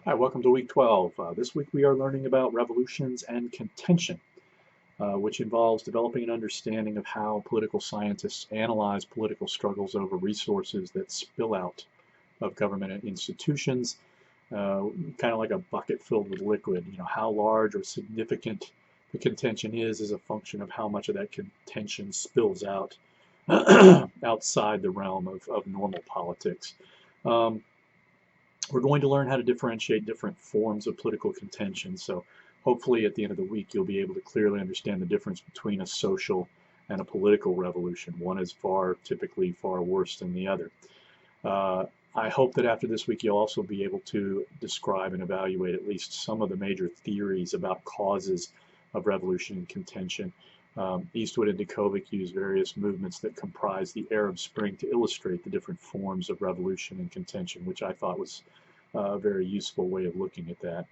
Hi, welcome to week 12. This week we are learning about revolutions and contention, which involves developing an understanding of how political scientists analyze political struggles over resources that spill out of government and institutions, kind of like a bucket filled with liquid. How large or significant the contention is a function of how much of that contention spills out outside the realm of normal politics. Um, we're going to learn how to differentiate different forms of political contention. So hopefully at the end of the week, you'll be able to clearly understand the difference between a social and a political revolution. One is typically far worse than the other. Uh, I hope that after this week, you'll also be able to describe and evaluate at least some of the major theories about causes of revolution and contention. Eastwood and Dikovic use various movements that comprise the Arab Spring to illustrate the different forms of revolution and contention, which I thought was a very useful way of looking at that.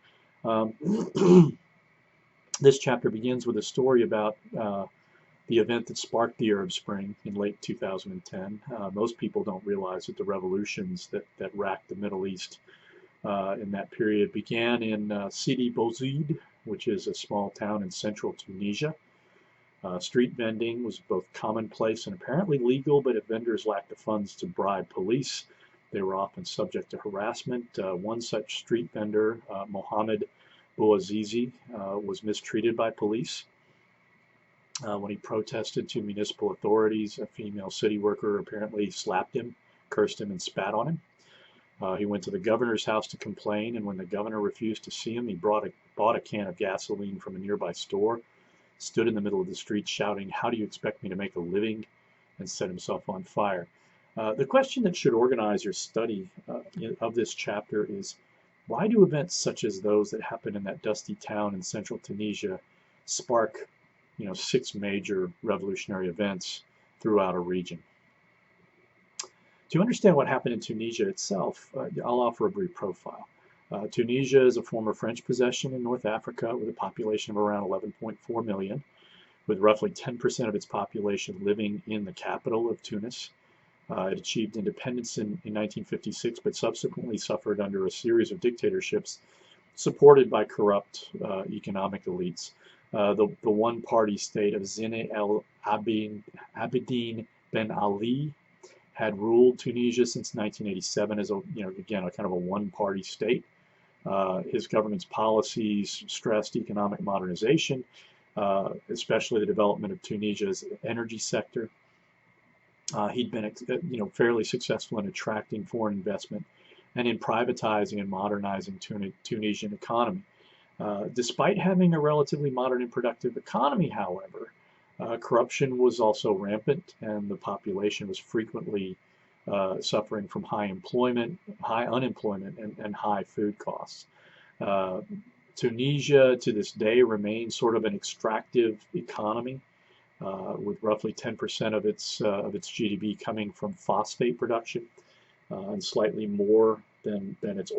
This chapter begins with a story about the event that sparked the Arab Spring in late 2010. Most people don't realize that the revolutions that racked the Middle East in that period began in Sidi Bouzid, which is a small town in central Tunisia. Street vending was both commonplace and apparently legal, but if vendors lacked the funds to bribe police, they were often subject to harassment. One such street vendor, Mohammed Bouazizi, was mistreated by police. When he protested to municipal authorities, a female city worker apparently slapped him, cursed him, and spat on him. He went to the governor's house to complain, and when the governor refused to see him, he bought a can of gasoline from a nearby store, stood in the middle of the street shouting, "How do you expect me to make a living?" and set himself on fire. The question that should organize your study of this chapter is, why do events such as those that happened in that dusty town in central Tunisia spark, 6 major revolutionary events throughout a region? To understand what happened in Tunisia itself, I'll offer a brief profile. Tunisia is a former French possession in North Africa with a population of around 11.4 million, with roughly 10% of its population living in the capital of Tunis. It achieved independence in 1956, but subsequently suffered under a series of dictatorships supported by corrupt economic elites. The one-party state of Zine el Abidine Ben Ali had ruled Tunisia since 1987 as again, a kind of a one-party state. His government's policies stressed economic modernization, especially the development of Tunisia's energy sector. He'd been, fairly successful in attracting foreign investment and in privatizing and modernizing Tunisian economy. Despite having a relatively modern and productive economy, however, corruption was also rampant, and the population was frequently suffering from high unemployment, and high food costs. Tunisia, to this day, remains sort of an extractive economy, with roughly 10% of its GDP coming from phosphate production, and slightly more than its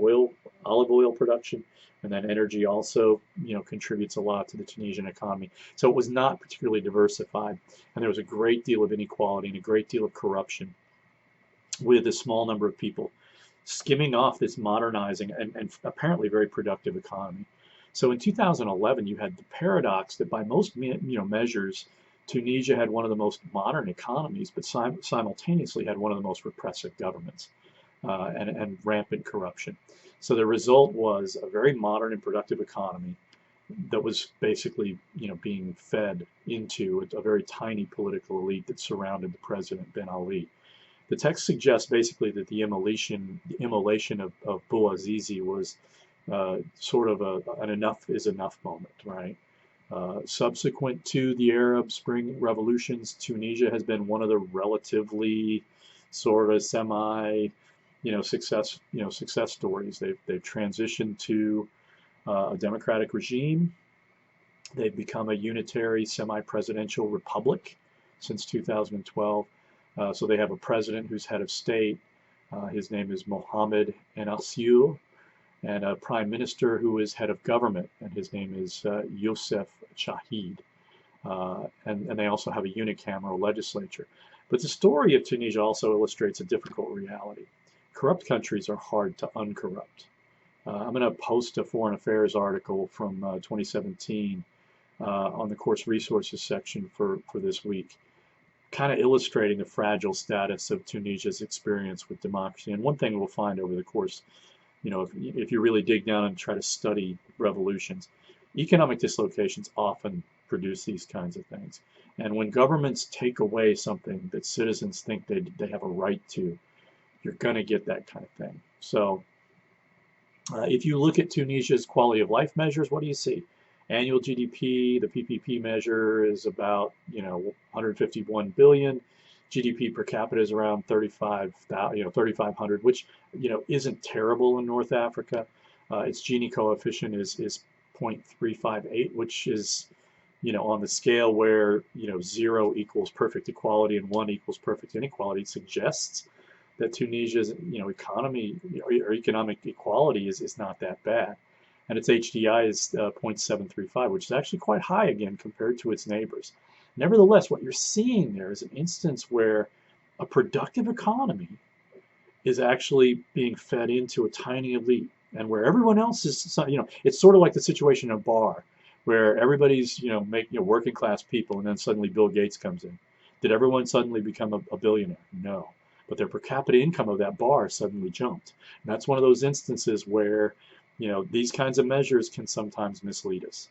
olive oil production. And then energy also, contributes a lot to the Tunisian economy. So it was not particularly diversified, and there was a great deal of inequality and a great deal of corruption, with a small number of people skimming off this modernizing and apparently very productive economy. So in 2011, you had the paradox that by most measures, Tunisia had one of the most modern economies, but simultaneously had one of the most repressive governments, and rampant corruption. So the result was a very modern and productive economy that was basically, being fed into a very tiny political elite that surrounded the president Ben Ali. The text suggests basically that the immolation of Bouazizi was sort of an enough is enough moment, right? Subsequent to the Arab Spring revolutions, Tunisia has been one of the relatively sort of semi, success stories. They've transitioned to a democratic regime. They've become a unitary semi-presidential republic since 2012. So they have a president who's head of state. His name is Mohamed Ennacioul, and a prime minister who is head of government, and his name is Youssef Chahid. And they also have a unicameral legislature. But the story of Tunisia also illustrates a difficult reality. Corrupt countries are hard to uncorrupt. I'm going to post a foreign affairs article from 2017 on the course resources section for this week, kind of illustrating the fragile status of Tunisia's experience with democracy. And one thing we'll find over the course, if you really dig down and try to study revolutions, economic dislocations often produce these kinds of things. And when governments take away something that citizens think they have a right to, you're going to get that kind of thing. So if you look at Tunisia's quality of life measures, what do you see? Annual GDP, the PPP measure is about 151 billion. GDP per capita is around 3,500, which isn't terrible in North Africa. Its Gini coefficient is 0.358, which is on the scale where 0 equals perfect equality and 1 equals perfect inequality. It suggests that Tunisia's economy or economic equality is not that bad, and its HDI is 0.735, which is actually quite high again compared to its neighbors. Nevertheless, what you're seeing there is an instance where a productive economy is actually being fed into a tiny elite, and where everyone else is, it's sort of like the situation in a bar where everybody's working class people, and then suddenly Bill Gates comes in. Did everyone suddenly become a billionaire? No. But their per capita income of that bar suddenly jumped. And that's one of those instances where, these kinds of measures can sometimes mislead us.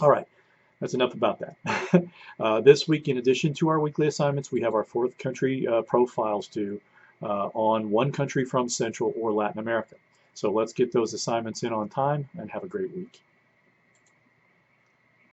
All right, that's enough about that. This week, in addition to our weekly assignments, we have our 4th country profiles due on one country from Central or Latin America. So let's get those assignments in on time and have a great week.